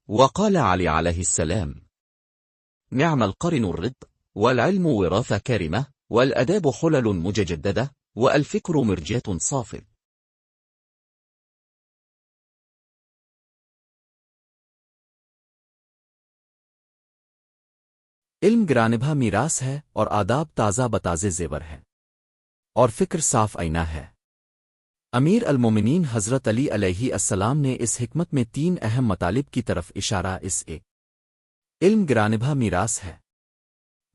وقال علي عليه السلام: نعم القرن الرض، والعلم وراثة كرمة، والأداب حلل مجددة، والفكر مرجاة صافد. علم گرانبھا میراث ہے اور آداب تازہ بتازے زیور ہے اور فکر صاف آئینہ ہے۔ امیر المومنین حضرت علی علیہ السلام نے اس حکمت میں 3 اہم مطالب کی طرف اشارہ اس ایک علم گرانبھا میراث ہے۔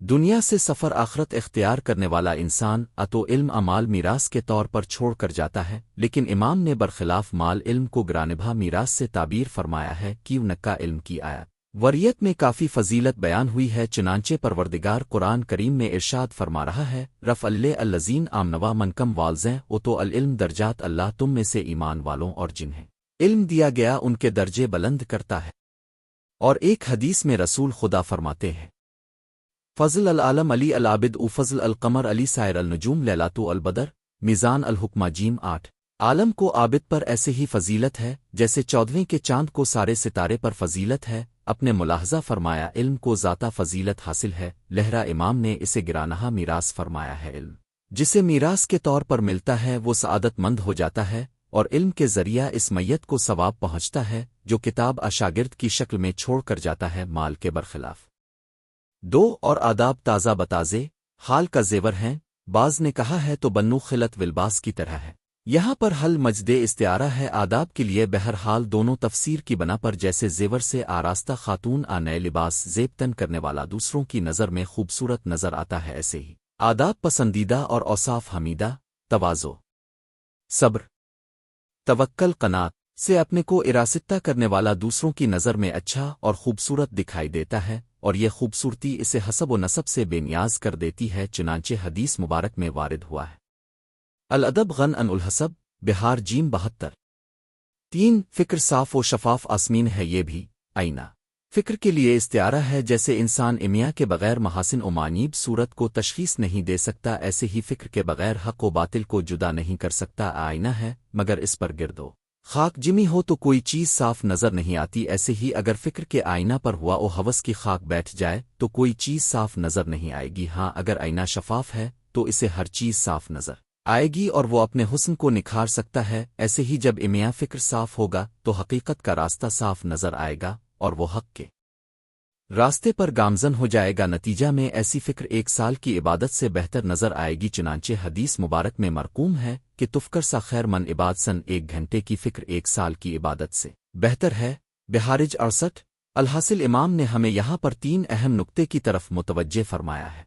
دنیا سے سفر آخرت اختیار کرنے والا انسان اتو علم امال میراث کے طور پر چھوڑ کر جاتا ہے، لیکن امام نے برخلاف مال علم کو گرانبھا میراث سے تعبیر فرمایا ہے کہ نکا علم کی آیت وریت میں کافی فضیلت بیان ہوئی ہے، چنانچہ پروردگار قرآن کریم میں ارشاد فرما رہا ہے: رفع الذین آمنوا منکم والزیں او تو العلم درجات، اللہ تم میں سے ایمان والوں اور جنہیں علم دیا گیا ان کے درجے بلند کرتا ہے۔ اور ایک حدیث میں رسول خدا فرماتے ہیں: فضل العالم علی العابد او فضل القمر علی سائر النجوم لیلاتو البدر، میزان الحکمہ جیم 8۔ عالم کو عابد پر ایسے ہی فضیلت ہے جیسے 14ویں کے چاند کو سارے ستارے پر فضیلت ہے۔ اپنے ملاحظہ فرمایا علم کو ذاتہ فضیلت حاصل ہے، لہرا امام نے اسے گرانہا میراث فرمایا ہے۔ علم جسے میراث کے طور پر ملتا ہے وہ سعادت مند ہو جاتا ہے، اور علم کے ذریعہ اس میت کو ثواب پہنچتا ہے جو کتاب شاگرد کی شکل میں چھوڑ کر جاتا ہے، مال کے برخلاف۔ 2 اور آداب تازہ بتازے حال کا زیور ہیں۔ بعض نے کہا ہے تو بنو خلت ولباس کی طرح ہے، یہاں پر حل مجد استعارہ ہے آداب کے لیے، بہرحال دونوں تفسیر کی بنا پر جیسے زیور سے آراستہ خاتون نئے لباس زیب تن کرنے والا دوسروں کی نظر میں خوبصورت نظر آتا ہے، ایسے ہی آداب پسندیدہ اور اوصاف حمیدہ، تواضع، صبر، توکل، قناعت سے اپنے کو اراستہ کرنے والا دوسروں کی نظر میں اچھا اور خوبصورت دکھائی دیتا ہے، اور یہ خوبصورتی اسے حسب و نسب سے بے نیاز کر دیتی ہے، چنانچہ حدیث مبارک میں وارد ہوا ہے: الادب غن ان الحسب، بہار جیم 72۔ 3 فکر صاف و شفاف آسمین ہے، یہ بھی آئینہ فکر کے لیے استعارہ ہے۔ جیسے انسان امیا کے بغیر محاسن و معانیب صورت کو تشخیص نہیں دے سکتا، ایسے ہی فکر کے بغیر حق و باطل کو جدا نہیں کر سکتا۔ آئینہ ہے مگر اس پر گرد و خاک جمی ہو تو کوئی چیز صاف نظر نہیں آتی، ایسے ہی اگر فکر کے آئینہ پر ہوا او ہوس کی خاک بیٹھ جائے تو کوئی چیز صاف نظر نہیں آئے گی۔ ہاں اگر آئینہ شفاف ہے تو اسے ہر چیز صاف نظر آئے گی اور وہ اپنے حسن کو نکھار سکتا ہے۔ ایسے ہی جب امیا فکر صاف ہوگا تو حقیقت کا راستہ صاف نظر آئے گا اور وہ حق کے راستے پر گامزن ہو جائے گا۔ نتیجہ میں ایسی فکر 1 سال کی عبادت سے بہتر نظر آئے گی، چنانچہ حدیث مبارک میں مرقوم ہے کہ تفکر سا خیر من عباد سن، 1 گھنٹے کی فکر 1 سال کی عبادت سے بہتر ہے۔ بہارج 68۔ الحاصل امام نے ہمیں یہاں پر 3 اہم نقطے کی طرف متوجہ فرمایا ہے۔